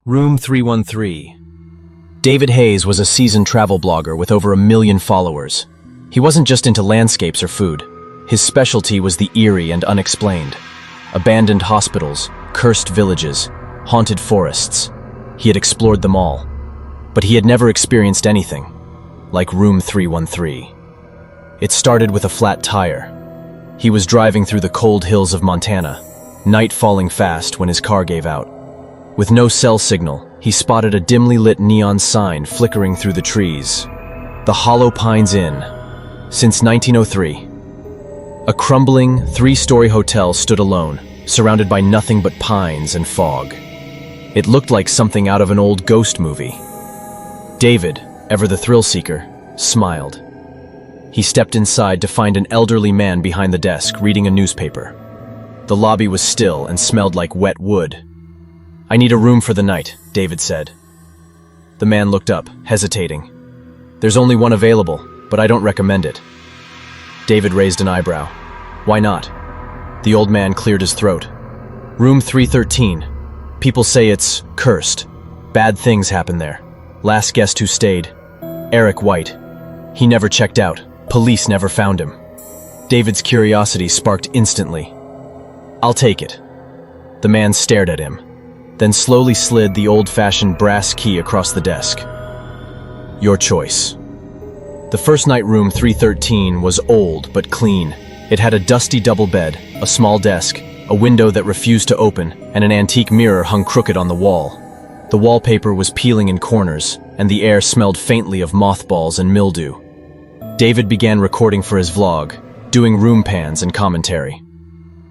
Room 313. David Hayes was a seasoned travel blogger with over 1 million followers. He wasn't just into landscapes or food. His specialty was the eerie and unexplained. Abandoned hospitals, cursed villages, haunted forests. He had explored them all. But he had never experienced anything like Room 313. It started with a flat tire. He was driving through the cold hills of Montana, night falling fast when his car gave out. With no cell signal, he spotted a dimly lit neon sign flickering through the trees. The Hollow Pines Inn. Since 1903. A crumbling, 3-story hotel stood alone, surrounded by nothing but pines and fog. It looked like something out of an old ghost movie. David, ever the thrill-seeker, smiled. He stepped inside to find an elderly man behind the desk reading a newspaper. The lobby was still and smelled like wet wood. "I need a room for the night," David said. The man looked up, hesitating. "There's only one available, but I don't recommend it." David raised an eyebrow. "Why not?" The old man cleared his throat. "Room 313. People say it's cursed. Bad things happen there. Last guest who stayed, Eric White. He never checked out. Police never found him." David's curiosity sparked instantly. "I'll take it." The man stared at him, then slowly slid the old-fashioned brass key across the desk. "Your choice." The first night Room 313 was old but clean. It had a dusty double bed, a small desk, a window that refused to open, and an antique mirror hung crooked on the wall. The wallpaper was peeling in corners, and the air smelled faintly of mothballs and mildew. David began recording for his vlog, doing room pans and commentary.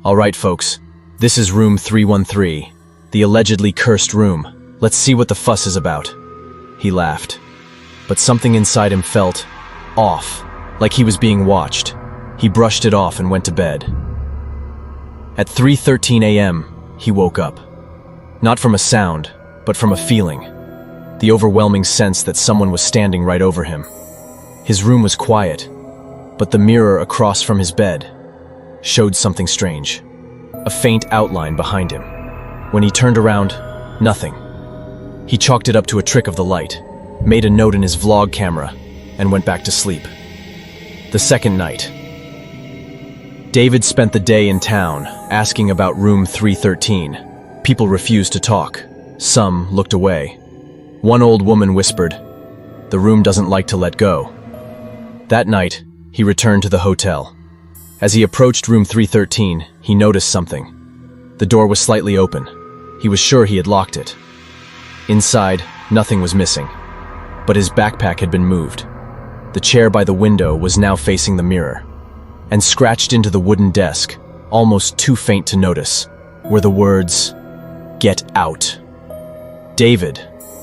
"All right, folks, this is Room 313, the allegedly cursed room. Let's see what the fuss is about." He laughed. But something inside him felt off, like he was being watched. He brushed it off and went to bed. At 3:13 a.m., he woke up. Not from a sound, but from a feeling. The overwhelming sense that someone was standing right over him. His room was quiet, but the mirror across from his bed showed something strange. A faint outline behind him. When he turned around, nothing. He chalked it up to a trick of the light, made a note in his vlog camera, and went back to sleep. The second night. David spent the day in town, asking about Room 313. People refused to talk. Some looked away. One old woman whispered, "The room doesn't like to let go." That night, he returned to the hotel. As he approached Room 313, he noticed something. The door was slightly open. He was sure he had locked it. Inside, nothing was missing, but his backpack had been moved. The chair by the window was now facing the mirror, and scratched into the wooden desk, almost too faint to notice, were the words, "Get out." David,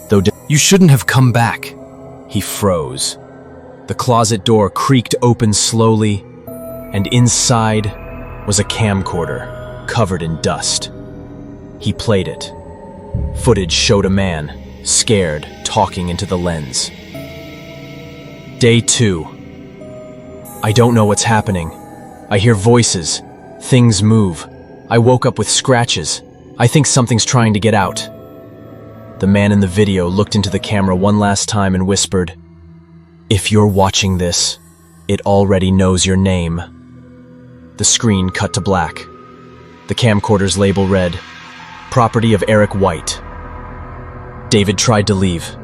though "You shouldn't have come back." He froze. The closet door creaked open slowly, and inside was a camcorder covered in dust. He played it. Footage showed a man, scared, talking into the lens. Day 2. "I don't know what's happening. I hear voices. Things move. I woke up with scratches. I think something's trying to get out." The man in the video looked into the camera one last time and whispered, "If you're watching this, it already knows your name." The screen cut to black. The camcorder's label read, "Property of Eric White." David tried to leave.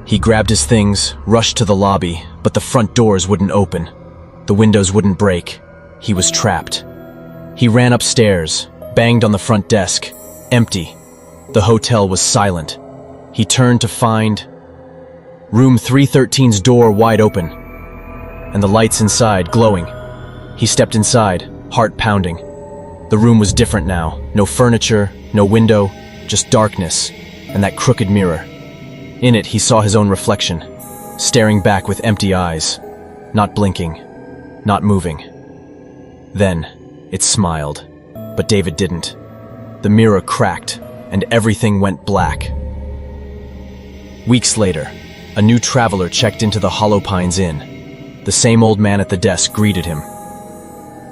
He grabbed his things, rushed to the lobby, but the front doors wouldn't open. The windows wouldn't break. He was trapped. He ran upstairs, banged on the front desk. Empty. The hotel was silent. He turned to find Room 313's door wide open, and the lights inside glowing. He stepped inside, heart pounding. The room was different now. No furniture, no window, just darkness, and that crooked mirror. In it, he saw his own reflection, staring back with empty eyes, not blinking, not moving. Then, it smiled, but David didn't. The mirror cracked, and everything went black. Weeks later, a new traveler checked into the Hollow Pines Inn. The same old man at the desk greeted him.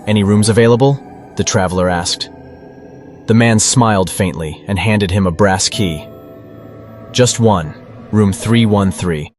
"Any rooms available?" the traveler asked. The man smiled faintly and handed him a brass key. Just one, room 313.